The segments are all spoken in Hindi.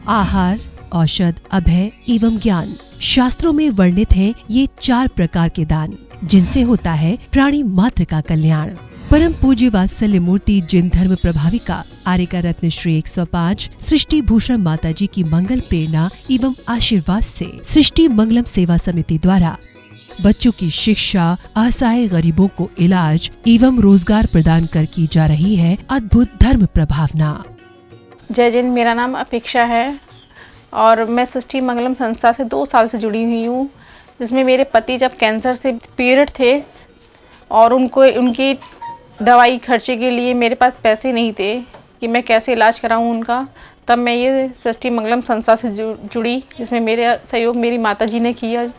आहार, औषध, अभय एवं ज्ञान। शास्त्रों में वर्णित हैं ये 4 प्रकार के दान, जिनसे होता है प्राणी मात्र का कल्याण। परम पूज्य वात्सल्य मूर्ति जिन धर्म प्रभाविका आर्यका रत्न श्री 105 सृष्टि भूषण माता जी की मंगल प्रेरणा एवं आशीर्वाद से सृष्टि मंगलम सेवा समिति द्वारा बच्चों की शिक्षा, असहाय गरीबों को इलाज एवं रोजगार प्रदान कर की जा रही है अद्भुत धर्म प्रभावना। जय जिन, मेरा नाम अपेक्षा है और मैं सृष्टि मंगलम संस्था से 2 साल से जुड़ी हुई हूँ, जिसमें मेरे पति जब कैंसर से पीड़ित थे और उनकी दवाई खर्चे के लिए मेरे पास पैसे नहीं थे कि मैं कैसे इलाज कराऊं उनका, तब मैं ये सृष्टि मंगलम संस्था से जुड़ी, जिसमें मेरे सहयोग मेरी माता जी ने किया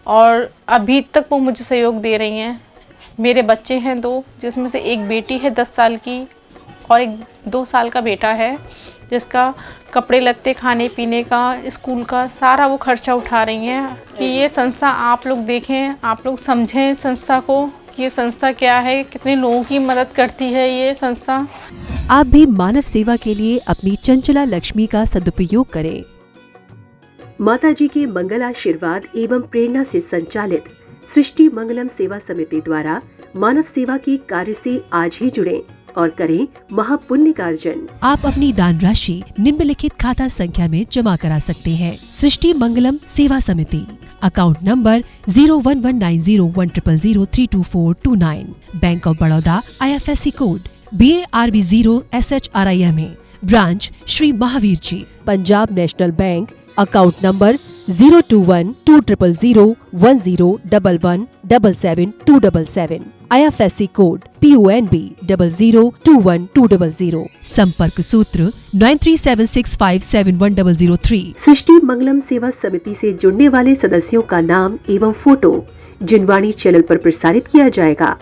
और अभी तक वो मुझे सहयोग दे रही हैं। मेरे बच्चे हैं 2, जिसमें से एक बेटी है 10 साल की और एक 2 साल का बेटा है, जिसका कपड़े लत्ते, खाने पीने का, स्कूल का सारा वो खर्चा उठा रही हैं। कि ये संस्था आप लोग देखें, आप लोग समझें इस संस्था को कि ये संस्था क्या है, कितने लोगों की मदद करती है ये संस्था। आप भी मानव सेवा के लिए अपनी चंचला लक्ष्मी का सदुपयोग करें। माता जी के मंगल आशीर्वाद एवं प्रेरणा से संचालित सृष्टि मंगलम सेवा समिति द्वारा मानव सेवा के कार्य से आज ही जुड़ें और करें महापुण्य का अर्जन। आप अपनी दान राशि निम्नलिखित खाता संख्या में जमा करा सकते हैं। सृष्टि Mangalam Seva Samiti, account number 01190100032429, bank of Baroda, IFSC code BARB0SHRIMA, branch Shri Mahavir ji, Punjab national bank, account number 021200101177 IFSC code PONB 0021200, संपर्क सूत्र 9376571003। सृष्टि मंगलम सेवा समिति से जुड़ने वाले सदस्यों का नाम एवं फोटो जिनवाणी चैनल पर प्रसारित किया जाएगा।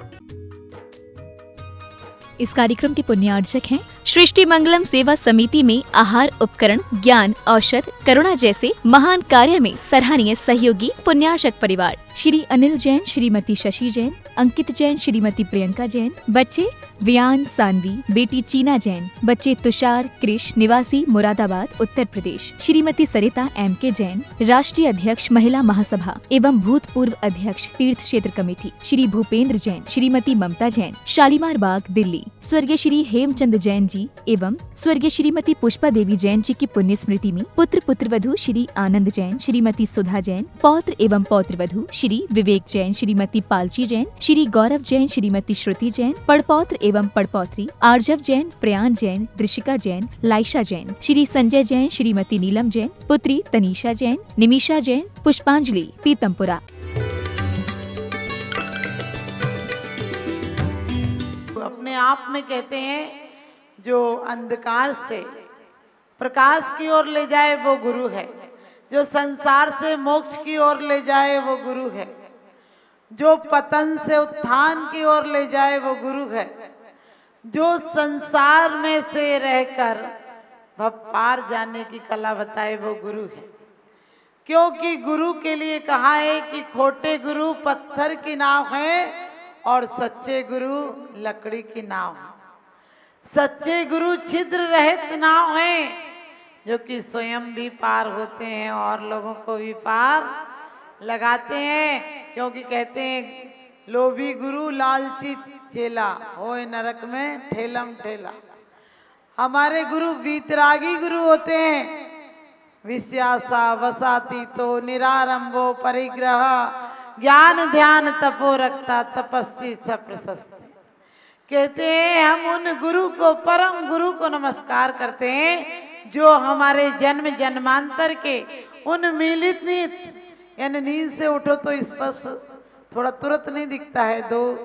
इस कार्यक्रम के पुण्यार्जक हैं सृष्टि मंगलम सेवा समिति में आहार उपकरण, ज्ञान, औषध, करुणा जैसे महान कार्य में सराहनीय सहयोगी पुण्यार्जक परिवार श्री अनिल जैन, श्रीमती शशि जैन, अंकित जैन, श्रीमती प्रियंका जैन, बच्चे वियान सानवी, बेटी चीना जैन, बच्चे तुषार कृष, निवासी मुरादाबाद उत्तर प्रदेश, श्रीमती सरिता MK जैन, राष्ट्रीय अध्यक्ष महिला महासभा एवं भूतपूर्व अध्यक्ष तीर्थ क्षेत्र कमेटी श्री भूपेंद्र जैन, श्रीमती ममता जैन, शालीमार बाग दिल्ली, स्वर्गीय श्री हेमचंद जैन जी एवं स्वर्गीय श्रीमती पुष्पा देवी जैन जी की पुण्य स्मृति में पुत्र पुत्रवधू श्री आनंद जैन, श्रीमती सुधा जैन, पौत्र एवं पौत्रवधू श्री विवेक जैन, श्रीमती पालची जैन, श्री गौरव जैन, श्रीमती श्रुति जैन, पड़पौत्र एवं पड़पौत्री आर्जव जैन, प्रयान जैन, दृशिका जैन, लाइशा जैन, श्री संजय जैन, श्रीमती नीलम जैन, पुत्री तनीषा जैन, निमिषा जैन, पुष्पांजलि पीतमपुरा। अपने आप में कहते हैं जो अंधकार से प्रकाश की ओर ले जाए वो गुरु है, जो संसार से मोक्ष की ओर ले जाए वो गुरु है, जो पतन से उत्थान की ओर ले जाए वो गुरु है, जो संसार में से रहकर पार जाने की कला बताए वो गुरु है। क्योंकि गुरु के लिए कहा है कि खोटे गुरु पत्थर की नाव है और सच्चे गुरु लकड़ी की नाव है। सच्चे गुरु छिद्र रहित नाव हैं, जो कि स्वयं भी पार होते हैं और लोगों को भी पार लगाते हैं। क्योंकि कहते हैं लोभी गुरु लालची चेला, होए नरक में ठेलम ठेला। हमारे गुरु वीतरागी गुरु होते हैं। विश्यासा वसाती तो निरारंभो परिग्रह, ज्ञान ध्यान तपो रखता तपस्वी सप्रशस्त। कहते हैं हम उन गुरु को, परम गुरु को नमस्कार करते हैं, जो हमारे जन्म जन्मांतर के उन मिलित नीत, यानी नींद से उठो तो स्पष्ट थोड़ा तुरंत नहीं दिखता है, 2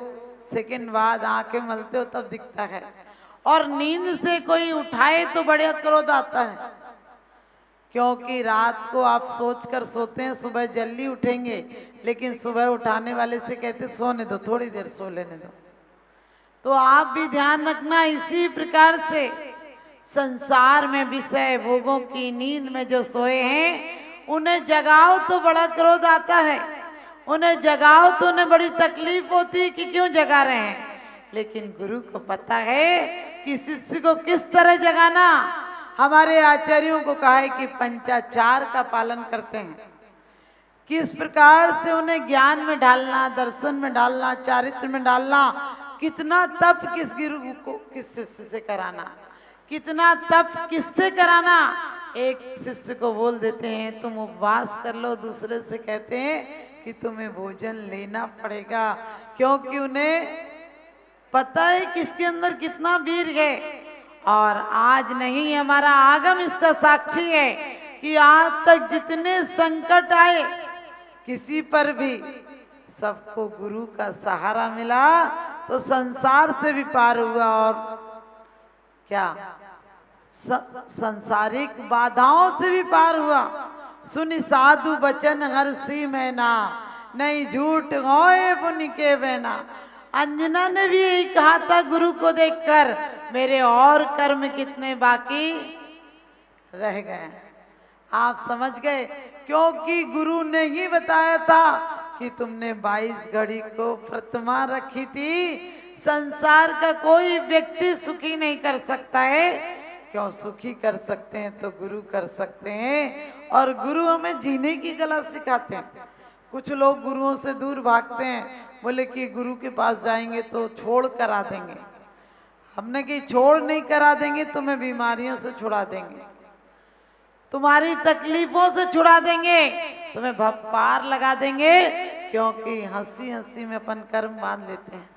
सेकंड बाद आंखें मलते हो तब दिखता है, और नींद से कोई उठाए तो बड़ा क्रोध आता है। क्योंकि रात को आप सोचकर सोते हैं सुबह जल्दी उठेंगे, लेकिन सुबह उठाने वाले से कहते सोने दो, थोड़ी देर सो लेने दो। तो आप भी ध्यान रखना, इसी प्रकार से संसार में विषय भोगों की नींद में जो सोए हैं उन्हें जगाओ तो बड़ा क्रोध आता है, उन्हें जगाओ तो उन्हें बड़ी तकलीफ होती है कि क्यों जगा रहे हैं। लेकिन गुरु को पता है कि शिष्य को किस तरह जगाना। हमारे आचार्यों को कहा है कि पंचाचार का पालन करते हैं। किस प्रकार से उन्हें ज्ञान में डालना, दर्शन में डालना, चारित्र में डालना, कितना तप किस गुरु को किस शिष्य से कराना, कितना तप किससे कराना। एक शिष्य को बोल देते हैं तुम उपवास कर लो, दूसरे से कहते हैं कि तुम्हें भोजन लेना पड़ेगा, क्योंकि उन्हें पता है किसके अंदर कितना वीर है। और आज नहीं, हमारा आगम इसका साक्षी है कि आज तक जितने संकट आए किसी पर भी सबको गुरु का सहारा मिला तो संसार से भी पार हुआ। और क्या संसारिक बाधाओं से भी पार हुआ। सुनि साधु बचन हर्षी मैना, नहीं झूठ होए पुण्य के बहना। अंजना ने भी यही कहा था गुरु को देखकर, मेरे और कर्म कितने बाकी रह गए। आप समझ गए, क्योंकि गुरु ने ही बताया था कि तुमने 22 घड़ी को प्रतिमा रखी थी। संसार का कोई व्यक्ति सुखी नहीं कर सकता है, क्यों? सुखी कर सकते हैं तो गुरु कर सकते हैं। और गुरु हमें जीने की कला सिखाते हैं। कुछ लोग गुरुओं से दूर भागते हैं, बोले कि गुरु के पास जाएंगे तो छोड़ करा देंगे। हमने कि छोड़ नहीं करा देंगे, तुम्हें बीमारियों से छुड़ा देंगे, तुम्हारी तकलीफों से छुड़ा देंगे, तुम्हें पार लगा देंगे, क्योंकि हंसी हंसी में अपन कर्म बांध लेते हैं।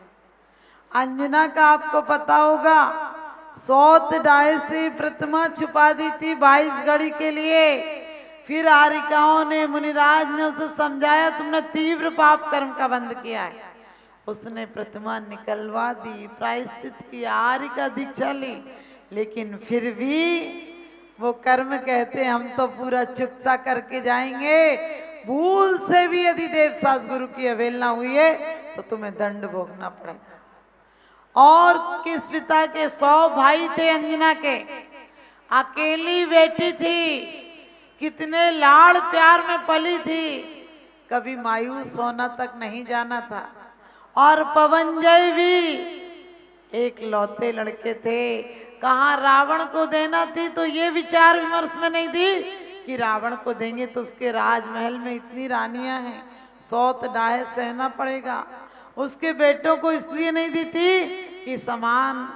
अंजना का आपको पता होगा, सौत डाय से प्रतिमा छुपा दी थी 22 घड़ी के लिए। फिर आरिकाओं ने, मुनिराज ने उसे समझाया तुमने तीव्र पाप कर्म का बंद किया है। उसने प्रतिमा निकलवा दी, प्रायश्चित किया, आरिका दीक्षा ली, लेकिन फिर भी वो कर्म कहते हम तो पूरा चुकता करके जाएंगे। भूल से भी यदि देव सास गुरु की अवहेलना हुई है तो तुम्हें दंड भोगना पड़ेगा। और किस पिता के 100 भाई थे अंजना के, अकेली बेटी थी, कितने लाड़ प्यार में पली थी, कभी मायूस होना तक नहीं जाना था। और पवनजय भी एक लौते लड़के थे, कहाँ रावण को देना थी तो ये विचार विमर्श में नहीं थी कि रावण को देंगे तो उसके राजमहल में इतनी रानियां हैं, 100 डाहे सहना पड़ेगा। उसके बेटों को इसलिए नहीं दी थी कि समान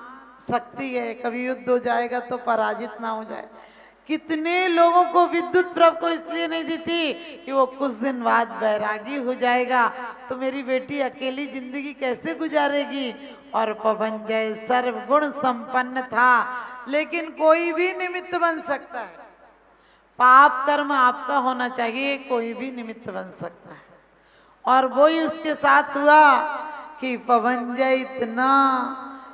शक्ति है, कभी युद्ध हो जाएगा तो पराजित ना हो जाए। कितने लोगों को विद्युत प्रभ को इसलिए नहीं दी थी कि वो कुछ दिन बाद बैरागी हो जाएगा तो मेरी बेटी अकेली जिंदगी कैसे गुजारेगी। और पवनजय सर्वगुण संपन्न था, लेकिन कोई भी निमित्त बन सकता है। पाप कर्म आपका होना चाहिए, कोई भी निमित्त बन सकता है। और वही उसके साथ हुआ कि पवनजय इतना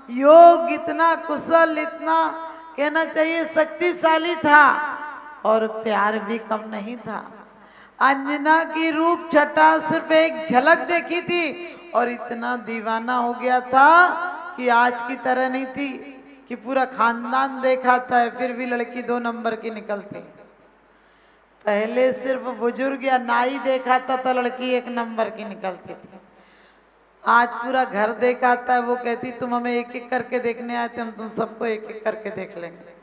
योग, इतना कुशल, इतना कहना चाहिए शक्तिशाली था, और प्यार भी कम नहीं था। अंजना की रूप छटा सिर्फ एक झलक देखी थी और इतना दीवाना हो गया था कि आज की तरह नहीं थी कि पूरा खानदान देखा था, फिर भी लड़की 2 नंबर की निकलती। पहले सिर्फ बुजुर्ग या नाई देखा था तो लड़की 1 नंबर की निकलती थी। आज पूरा घर देखा था, वो कहती तुम हमें एक एक करके देखने आए थे, हम तुम सबको एक एक करके देख लेंगे।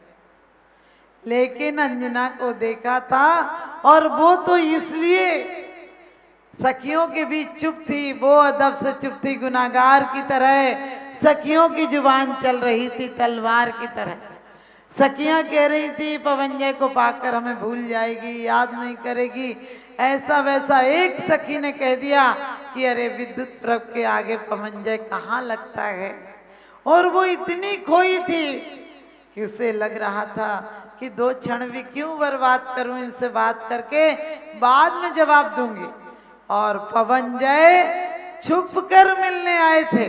लेकिन अंजना को देखा था, और वो तो इसलिए सखियों के बीच चुप थी, वो अदब से चुप थी, गुनाहगार की तरह सखियों की जुबान चल रही थी तलवार की तरह। सखियां कह रही थी पवनजय को पाकर हमें भूल जाएगी, याद नहीं करेगी, ऐसा वैसा। एक सखी ने कह दिया कि अरे विद्युत प्रभ के आगे पवनजय कहाँ लगता है। और वो इतनी खोई थी कि उसे लग रहा था कि 2 क्षण भी क्यों बर्बाद करूं, इनसे बात करके बाद में जवाब दूंगी। और पवनजय छुप कर मिलने आए थे,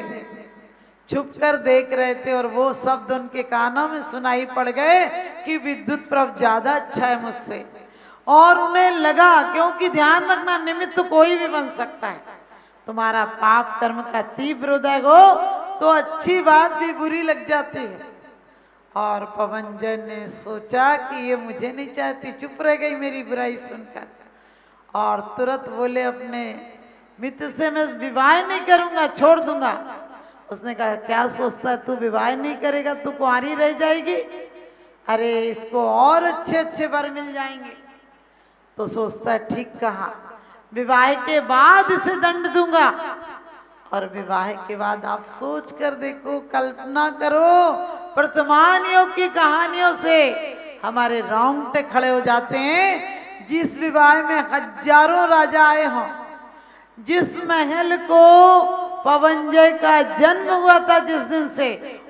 छुप कर देख रहे थे, और वो शब्द उनके कानों में सुनाई पड़ गए कि विद्युत प्रभ ज्यादा अच्छा है मुझसे। और उन्हें लगा, क्योंकि ध्यान रखना निमित्त तो कोई भी बन सकता है। तुम्हारा पाप कर्म का तीव्र उदय हो तो अच्छी बात भी बुरी लग जाती है। और पवनजय ने सोचा कि ये मुझे नहीं चाहती, चुप रह गई मेरी बुराई सुनकर। और तुरंत बोले अपने मित्र से मैं विवाह नहीं करूंगा, छोड़ दूंगा। उसने कहा क्या सोचता है तू, विवाह नहीं करेगा तू कुंवारी रह जाएगी। अरे इसको और अच्छे अच्छे वर मिल जाएंगे। तो सोचता है ठीक कहा, विवाह के बाद इसे दंड दूंगा। और विवाह के बाद आप सोच कर देखो, कल्पना करो, वर्तमान योग की कहानियों से हमारे रोंगटे खड़े हो जाते हैं। जिस विवाह में हजारों राजा आए हों, जिस महल को पवनजय का जन्म हुआ था जिस दिन से,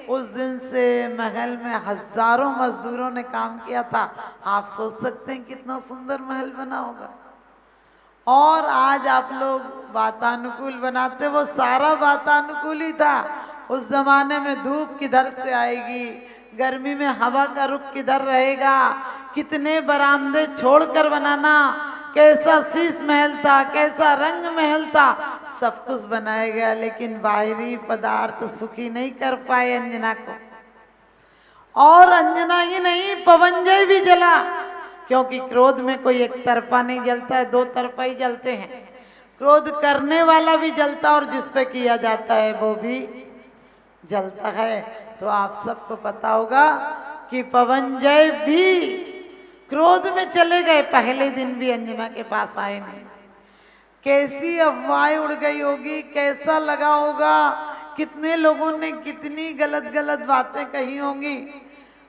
उस दिन से महल में हजारों मजदूरों ने काम किया था। आप सोच सकते हैं कितना सुंदर महल बना होगा। और आज आप लोग वातानुकूल बनाते, वो सारा वातानुकूल ही था। उस जमाने में धूप किधर से आएगी, गर्मी में हवा का रुख किधर रहेगा, कितने बरामदे छोड़कर बनाना, कैसा शीश महल था, कैसा रंग महल था, सब कुछ बनाया गया। लेकिन बाहरी पदार्थ सुखी नहीं कर पाए अंजना को। और अंजना ही नहीं, पवनजय भी जला, क्योंकि क्रोध में कोई एक तरफा नहीं जलता है, दो तरफा ही जलते हैं। क्रोध करने वाला भी जलता और जिस पे किया जाता है वो भी जलता है। तो आप सबको पता होगा कि पवनजय भी क्रोध में चले गए, पहले दिन भी अंजना के पास आए नहीं। कैसी अफवाहें उड़ गई होगी, कैसा लगा होगा, कितने लोगों ने कितनी गलत गलत बातें कही होंगी,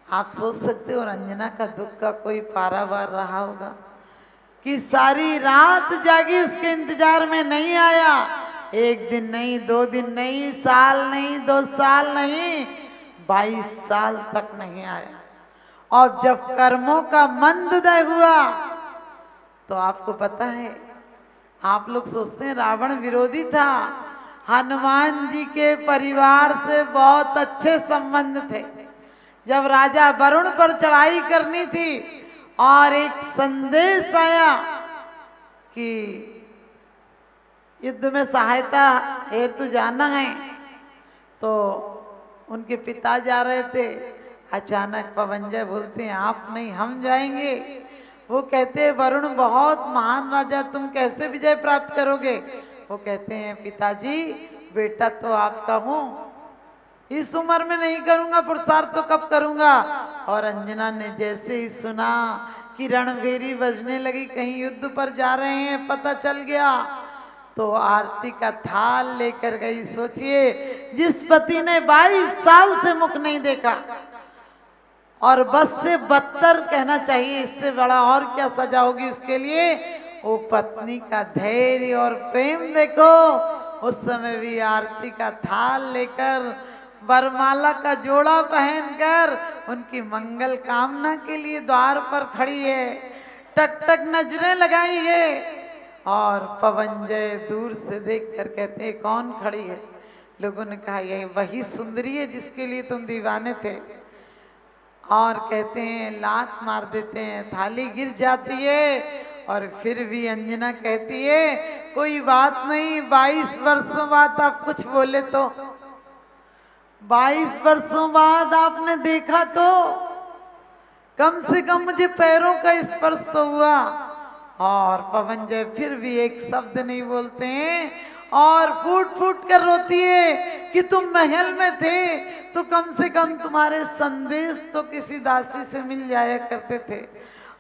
आप सोच सकते हो। और अंजना का दुख का कोई पारावार रहा होगा कि सारी रात जागी उसके इंतजार में, नहीं आया। एक दिन नहीं, 2 दिन नहीं, साल नहीं, 2 साल नहीं, 22 साल तक नहीं आया। और जब कर्मों का मंदोदय हुआ तो आपको पता है, आप लोग सोचते हैं रावण विरोधी था, हनुमान जी के परिवार से बहुत अच्छे संबंध थे। जब राजा वरुण पर चढ़ाई करनी थी और एक संदेश आया कि युद्ध में सहायता हेतु जाना है, तो उनके पिता जा रहे थे। अचानक पवनजय बोलते हैं आप नहीं, हम जाएंगे। वो कहते हैं वरुण बहुत महान राजा, तुम कैसे विजय प्राप्त करोगे? वो कहते हैं पिताजी, बेटा तो आपका हूँ, इस उम्र में नहीं करूंगा, पुरुषार्थ तो कब करूंगा। और अंजना ने जैसे ही सुना कि रणभेरी बजने लगी, कहीं युद्ध पर जा रहे हैं, पता चल गया, तो आरती का थाल लेकर गई। सोचिए, जिस पति ने 22 साल से मुख नहीं देखा, और बस से बदतर कहना चाहिए, इससे बड़ा और क्या सजा होगी उसके लिए, वो पत्नी का धैर्य और प्रेम देखो। उस समय भी आरती का थाल लेकर, वरमाला का जोड़ा पहनकर, उनकी मंगल कामना के लिए द्वार पर खड़ी है, टक टक नजरें लगाई है। और पवनजय दूर से देखकर कहते हैं कौन खड़ी है? लोगों ने कहा यही वही सुंदरी है जिसके लिए तुम दीवाने थे। और कहते हैं लात मार देते हैं, थाली गिर जाती है। और फिर भी अंजना कहती है कोई बात नहीं, 22 वर्षों बाद आप कुछ बोले तो, 22 वर्षों बाद आपने देखा तो कम से कम मुझे पैरों का स्पर्श तो हुआ। और पवनजय फिर भी एक शब्द नहीं बोलते हैं और फूट फूट कर रोती है कि तुम महल में थे तो कम से कम तुम्हारे संदेश तो किसी दासी से मिल जाया करते थे।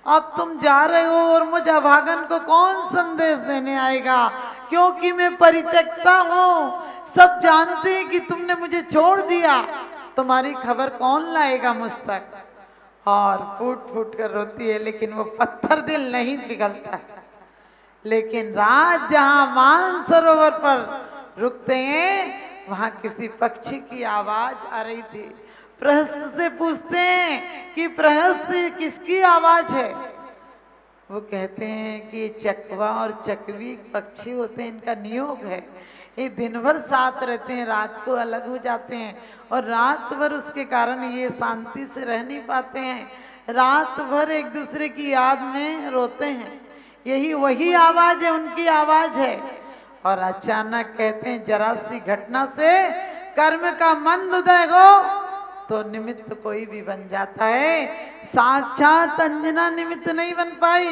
अब तुम जा रहे हो और मुझ अभागन को कौन संदेश देने आएगा, क्योंकि मैं परित्यक्ता हूँ। सब जानते हैं कि तुमने मुझे छोड़ दिया, तुम्हारी खबर कौन लाएगा मुझ तक। और फूट फूट कर रोती है, लेकिन वो पत्थर दिल नहीं पिघलता है। लेकिन रात जहाँ मानसरोवर पर रुकते हैं, वहाँ किसी पक्षी की आवाज आ रही थी। प्रहस्त से पूछते हैं कि प्रहस्त किसकी आवाज है? वो कहते हैं कि चकवा और चकवी पक्षी होते हैं, इनका नियोग है। ये दिन भर साथ रहते हैं, रात को अलग हो जाते हैं, और रात भर उसके कारण ये शांति से रह नहीं पाते हैं, रात भर एक दूसरे की याद में रोते हैं। यही वही आवाज है, उनकी आवाज है। और अचानक कहते हैं जरा सी घटना से कर्म का मंद उदय हो तो निमित्त कोई भी बन जाता है। साक्षात अंजना निमित्त नहीं बन पाई,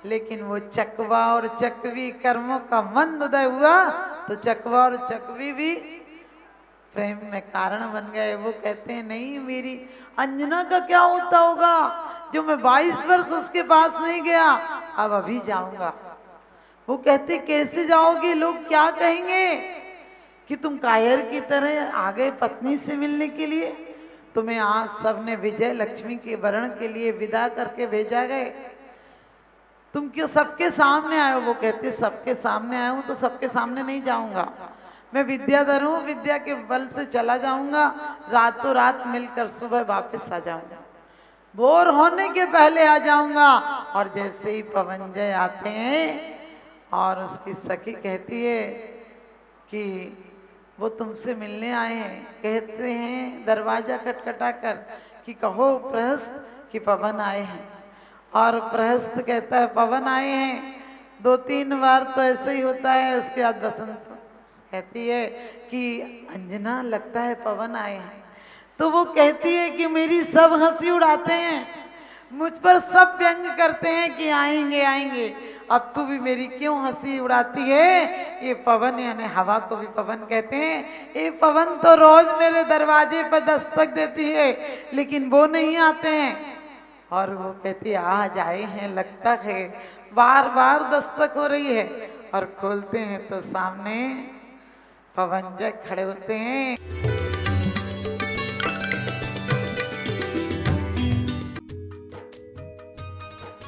लेकिन वो चकवा और चकवी कर्मों का मंद उदय हुआ तो चकवा और चकवी भी प्रेम में कारण बन गए। वो कहते हैं नहीं, मेरी अंजना का क्या होता होगा जो मैं 22 वर्ष उसके पास नहीं गया, अब अभी जाऊंगा। वो कहते कैसे जाओगे, लोग क्या कहेंगे कि तुम कायर की तरह आ गए पत्नी से मिलने के लिए, तुम्हें आज सबने विजय लक्ष्मी के वरण के लिए विदा करके भेजा गए, तुम क्यों सबके सामने आए हो। वो कहते सबके सामने आया हूं तो सबके सामने नहीं जाऊंगा, मैं विद्याधर हूँ, विद्या के बल से चला जाऊंगा, रातों रात मिलकर सुबह वापस आ जाऊंगा, बोर होने के पहले आ जाऊंगा। और जैसे ही पवनजय आते हैं और उसकी सखी कहती है कि वो तुमसे मिलने आए हैं, कहते हैं दरवाजा खटखटा कर कि कहो प्रहस्त कि पवन आए हैं। और प्रहस्त कहता है पवन आए हैं। 2-3 बार तो ऐसे ही होता है। उसके बाद बसंत कहती है कि अंजना लगता है पवन आए हैं। तो वो कहती है कि मेरी सब हंसी उड़ाते हैं, मुझ पर सब व्यंग करते हैं कि आएंगे आएंगे, अब तू भी मेरी क्यों हंसी उड़ाती है। ये पवन यानी हवा को भी पवन कहते हैं। ये पवन तो रोज मेरे दरवाजे पर दस्तक देती है लेकिन वो नहीं आते हैं। और वो कहती है आज आए हैं, लगता है बार बार दस्तक हो रही है। और खोलते हैं तो सामने पवनजय खड़े होते हैं।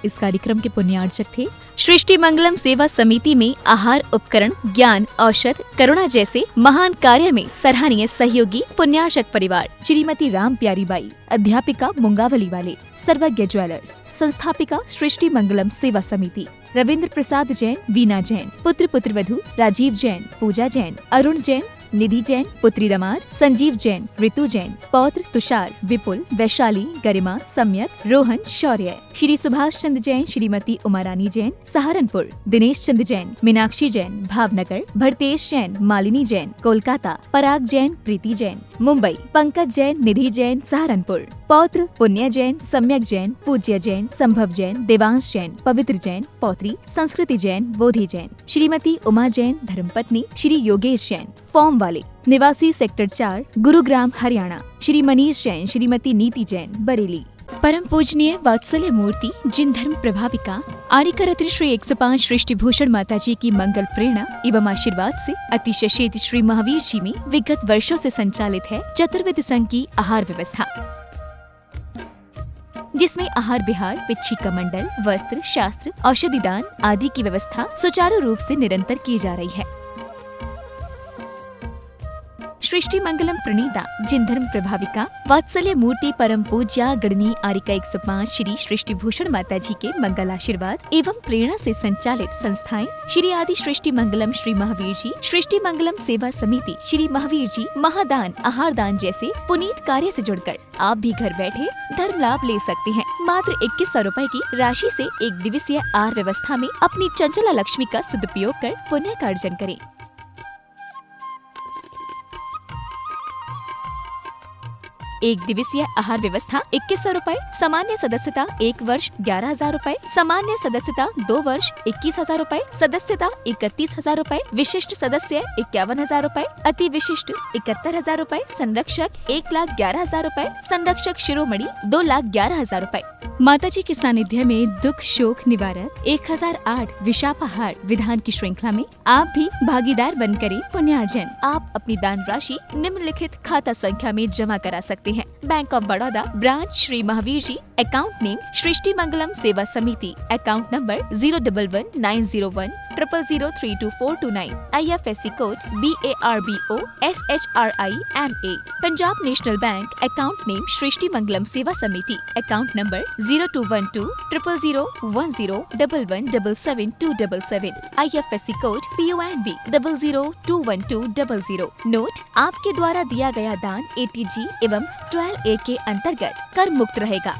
इस कार्यक्रम के पुण्यार्चक थे सृष्टि मंगलम सेवा समिति में आहार उपकरण, ज्ञान, औषध, करुणा जैसे महान कार्य में सराहनीय सहयोगी पुण्यार्चक परिवार श्रीमती राम प्यारी बाई, अध्यापिका मुंगावली वाले, सर्वज्ञ ज्वेलर्स, संस्थापिका सृष्टि मंगलम सेवा समिति, रविंद्र प्रसाद जैन, वीना जैन, पुत्र पुत्रवधू राजीव जैन, पूजा जैन, अरुण जैन, निधि जैन, पुत्री रमार, संजीव जैन, ऋतु जैन, पौत्र तुषार, विपुल, वैशाली, गरिमा, सम्यक, रोहन, शौर्य, श्री सुभाष चंद्र जैन, श्रीमती उमारानी जैन, सहारनपुर, दिनेश चंद्र जैन, मीनाक्षी जैन, भावनगर, भरतेश जैन, मालिनी जैन, कोलकाता, पराग जैन, प्रीति जैन, मुंबई, पंकज जैन, निधि जैन, सहारनपुर, पौत्र पुण्य जैन, सम्यक जैन, पूज्य जैन, संभव जैन, देवांश जैन, पवित्र जैन, पौत्री संस्कृति जैन, बोधि जैन, श्रीमती उमा जैन, धर्मपत्नी श्री योगेश जैन, फॉर्म वाले, निवासी सेक्टर 4, गुरुग्राम, हरियाणा, श्री मनीष जैन, श्रीमती नीति जैन, बरेली। परम पूजनीय वात्सल्य मूर्ति जिन धर्म प्रभाविका आरिका रत्न श्री 105 सृष्टि भूषण माता जी की मंगल प्रेरणा एवं आशीर्वाद से अतिशय शेत श्री महावीर जी में विगत वर्षों से संचालित है चतुर्विध संघ की आहार व्यवस्था, जिसमें आहार विहार, पिच्छी कमंडल, वस्त्र, शास्त्र, औषधि दान आदि की व्यवस्था सुचारू रूप से निरंतर की जा रही है। सृष्टि मंगलम प्रणीता जिन धर्म प्रभाविका वात्सल्य मूर्ति परम पूज्या गणनी आरिका 105 श्री सृष्टि भूषण माता जी के मंगल आशीर्वाद एवं प्रेरणा से संचालित संस्थाएं श्री आदि सृष्टि मंगलम श्री महावीर जी, सृष्टि मंगलम सेवा समिति श्री महावीर जी, महादान, आहार दान जैसे पुनीत कार्य से जुड़कर आप भी घर बैठे धर्म लाभ ले सकते हैं। मात्र 2100 रुपए की राशि से 1 दिवसीय आहार व्यवस्था में अपनी चंचला लक्ष्मी का सदुपयोग कर पुण्य का अर्जन करें। एक दिवसीय आहार व्यवस्था 2100 रुपए, सामान्य सदस्यता 1 वर्ष 11,000 रुपए, सामान्य सदस्यता 2 वर्ष 21,000 रुपए, सदस्यता 31,000 रुपए, विशिष्ट सदस्य 51,000 रुपए, अति विशिष्ट 71,000 रुपए, संरक्षक 1,11,000 रुपए, संरक्षक शिरोमणि 2,11,000 रुपए। माता जी के सानिध्य में दुख शोक निवारक 1008 विशापाहार विधान की श्रृंखला में आप भी भागीदार बन करें पुण्यार्जन। आप अपनी दान राशि निम्नलिखित खाता संख्या में जमा करा सकते हैं। Bank of Baroda, branch Shri Mahavir ji, account name Srishti Mangalam Seva Samiti, account number 0119010 000322429, IFSC code BARBO SHRIMA। Punjab national bank, account name Srishti Mangalam Seva Samiti, account number 0212 0001011777277, IFSC code PONB 0021200। Note: आपके द्वारा दिया गया दान ATG एवं 12A के अंतर्गत कर मुक्त रहेगा।